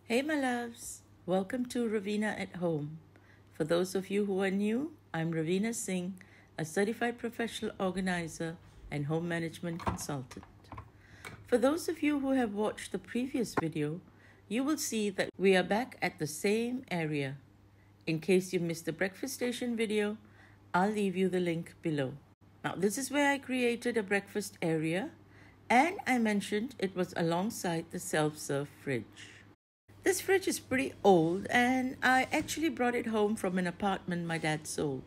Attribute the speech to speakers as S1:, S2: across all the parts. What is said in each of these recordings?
S1: Hey my loves, welcome to Raveena at Home. For those of you who are new, I'm Raveena Singh, a Certified Professional Organiser and Home Management Consultant. For those of you who have watched the previous video, you will see that we are back at the same area. In case you missed the breakfast station video, I'll leave you the link below. Now this is where I created a breakfast area and I mentioned it was alongside the self-serve fridge. This fridge is pretty old and I actually brought it home from an apartment my dad sold.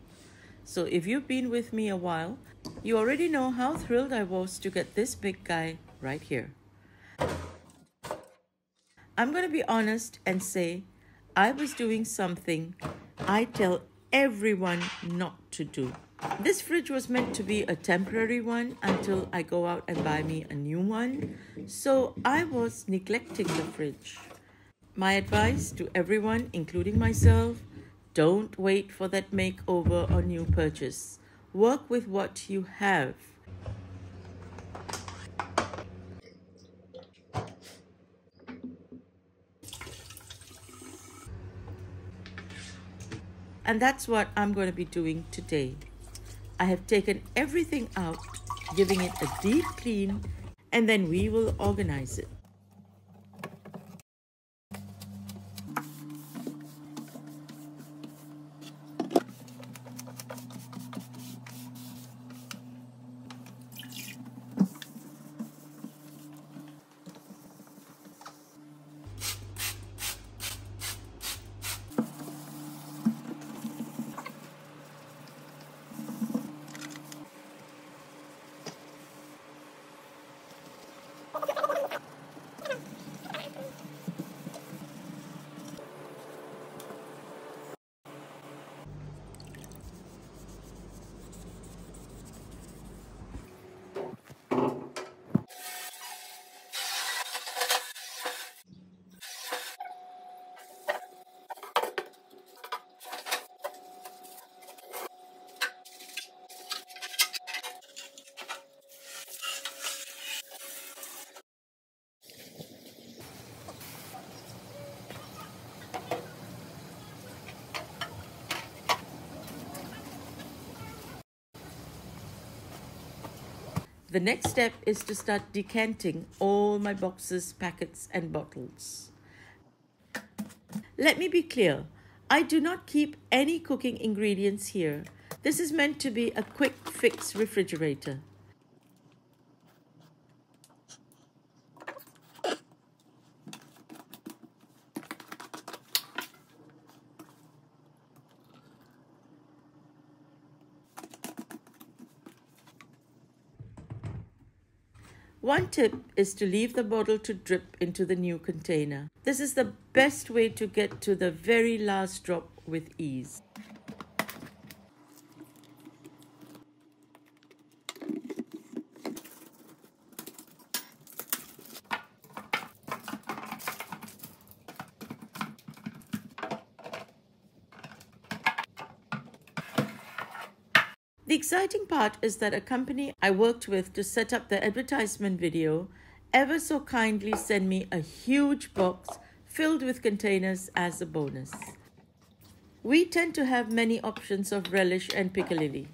S1: So if you've been with me a while, you already know how thrilled I was to get this big guy right here. I'm going to be honest and say I was doing something I tell everyone not to do. This fridge was meant to be a temporary one until I go out and buy me a new one. So I was neglecting the fridge. My advice to everyone, including myself, don't wait for that makeover or new purchase. Work with what you have. And that's what I'm going to be doing today. I have taken everything out, giving it a deep clean, and then we will organize it. The next step is to start decanting all my boxes, packets, and bottles. Let me be clear, I do not keep any cooking ingredients here. This is meant to be a quick fix refrigerator. One tip is to leave the bottle to drip into the new container. This is the best way to get to the very last drop with ease. The exciting part is that a company I worked with to set up the advertisement video ever so kindly sent me a huge box filled with containers as a bonus. We tend to have many options of relish and piccalilli.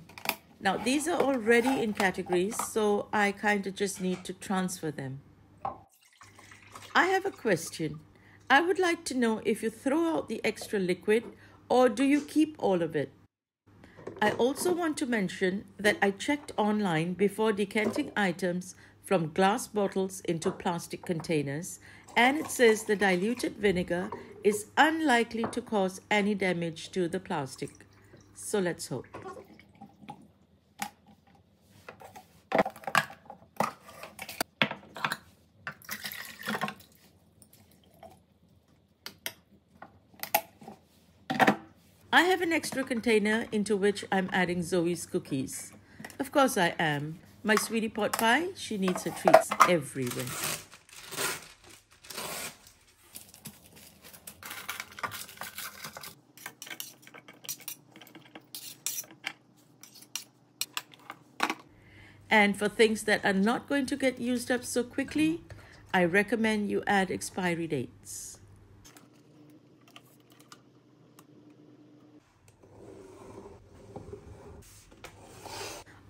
S1: Now these are already in categories, so I kind of just need to transfer them. I have a question. I would like to know if you throw out the extra liquid or do you keep all of it? I also want to mention that I checked online before decanting items from glass bottles into plastic containers, and it says the diluted vinegar is unlikely to cause any damage to the plastic. So let's hope. I have an extra container into which I'm adding Zoe's cookies. Of course I am. My sweetie pot pie, she needs her treats everywhere. And for things that are not going to get used up so quickly, I recommend you add expiry dates.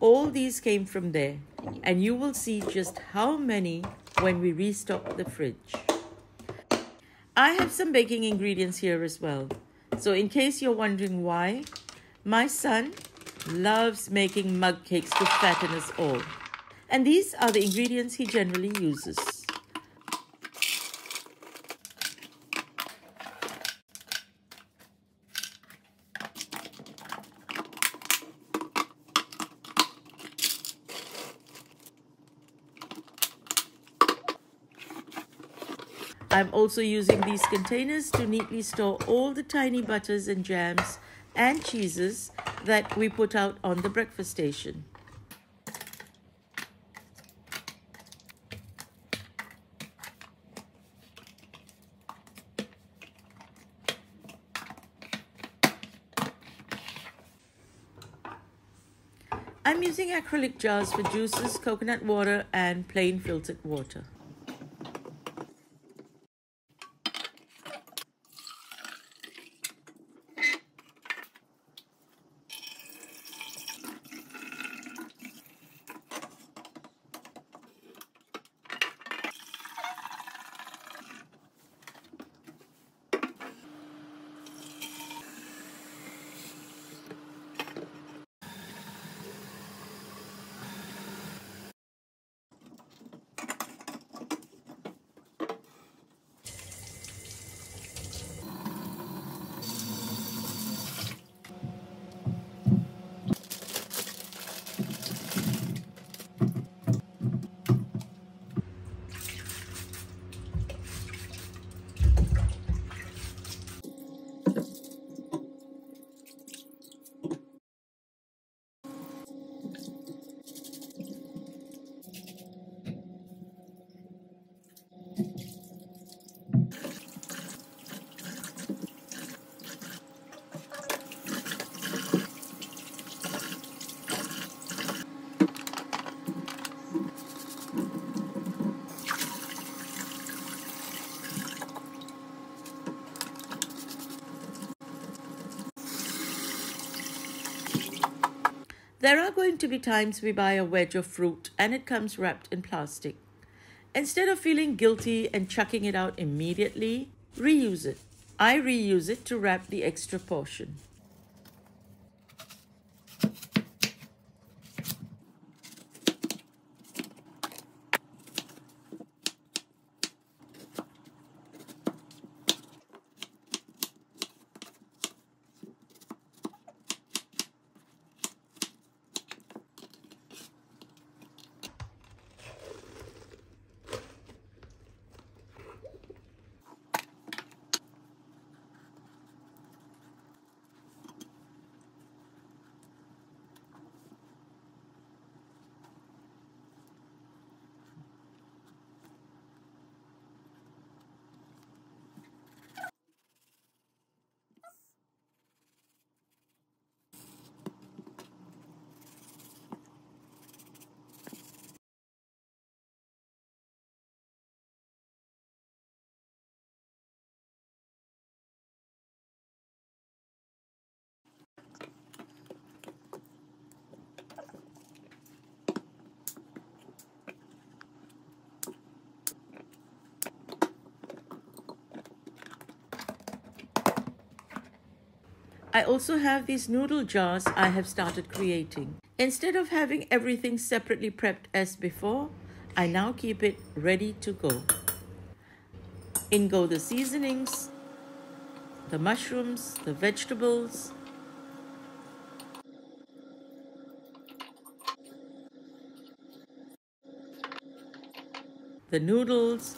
S1: All these came from there, and you will see just how many when we restock the fridge. I have some baking ingredients here as well. So in case you're wondering why, my son loves making mug cakes to fatten us all. And these are the ingredients he generally uses. I'm also using these containers to neatly store all the tiny butters and jams and cheeses that we put out on the breakfast station. I'm using acrylic jars for juices, coconut water, and plain filtered water. There are going to be times we buy a wedge of fruit and it comes wrapped in plastic. Instead of feeling guilty and chucking it out immediately, reuse it. I reuse it to wrap the extra portion. I also have these noodle jars I have started creating. Instead of having everything separately prepped as before, I now keep it ready to go. In go the seasonings, the mushrooms, the vegetables, the noodles,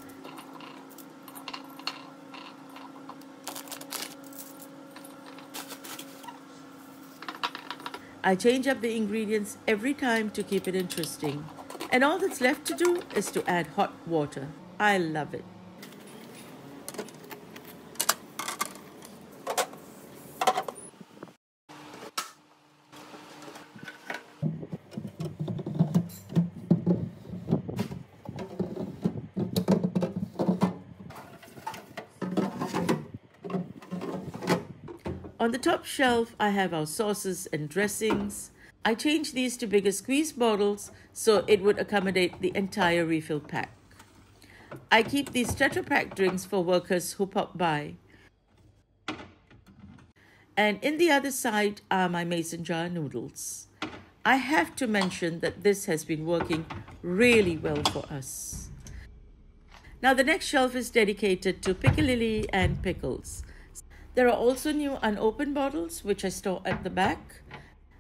S1: I change up the ingredients every time to keep it interesting. And all that's left to do is to add hot water. I love it. On the top shelf, I have our sauces and dressings. I changed these to bigger squeeze bottles so it would accommodate the entire refill pack. I keep these Tetra Pak drinks for workers who pop by. And in the other side are my mason jar noodles. I have to mention that this has been working really well for us. Now the next shelf is dedicated to piccalilli and pickles. There are also new unopened bottles which I store at the back.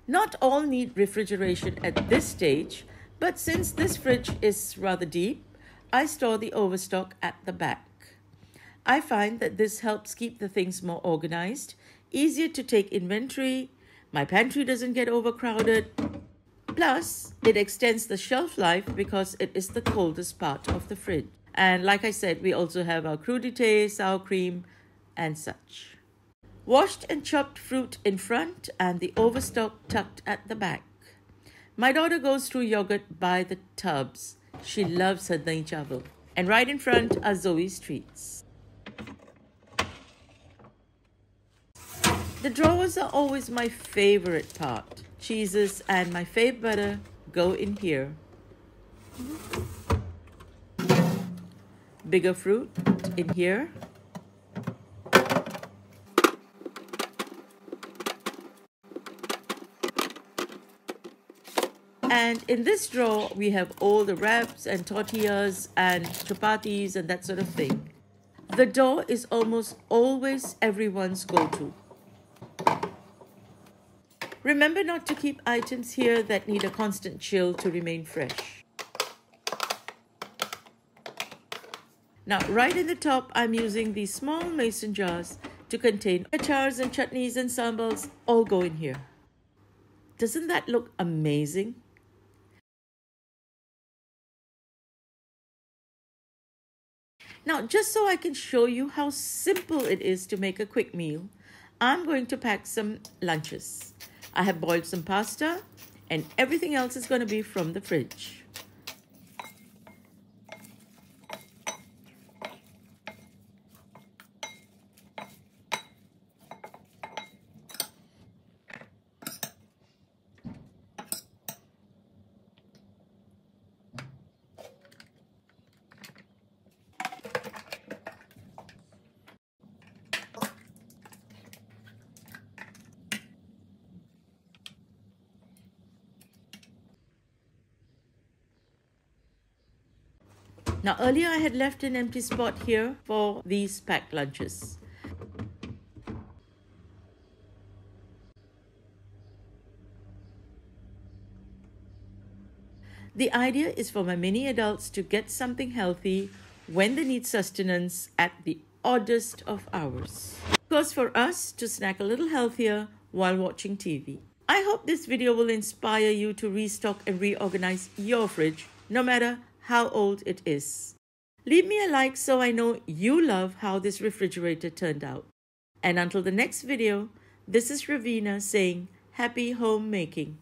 S1: Not all need refrigeration at this stage, but since this fridge is rather deep, I store the overstock at the back. I find that this helps keep the things more organized, easier to take inventory, my pantry doesn't get overcrowded, plus it extends the shelf life because it is the coldest part of the fridge. And like I said, we also have our crudité, sour cream, and such. Washed and chopped fruit in front and the overstock tucked at the back. My daughter goes through yogurt by the tubs. She loves her dahi chawal. And right in front are Zoe's treats. The drawers are always my favorite part. Cheeses and my fave butter go in here. Bigger fruit in here. And in this drawer, we have all the wraps and tortillas and chapatis and that sort of thing. The dough is almost always everyone's go-to. Remember not to keep items here that need a constant chill to remain fresh. Now, right in the top, I'm using these small mason jars to contain achars and chutneys and sambals, all go in here. Doesn't that look amazing? Now, just so I can show you how simple it is to make a quick meal, I'm going to pack some lunches. I have boiled some pasta, and everything else is going to be from the fridge. Now, earlier I had left an empty spot here for these packed lunches. The idea is for my mini adults to get something healthy when they need sustenance at the oddest of hours. Of course, for us to snack a little healthier while watching TV. I hope this video will inspire you to restock and reorganize your fridge, no matter how old it is. Leave me a like so I know you love how this refrigerator turned out. And until the next video, this is Raveena saying happy homemaking.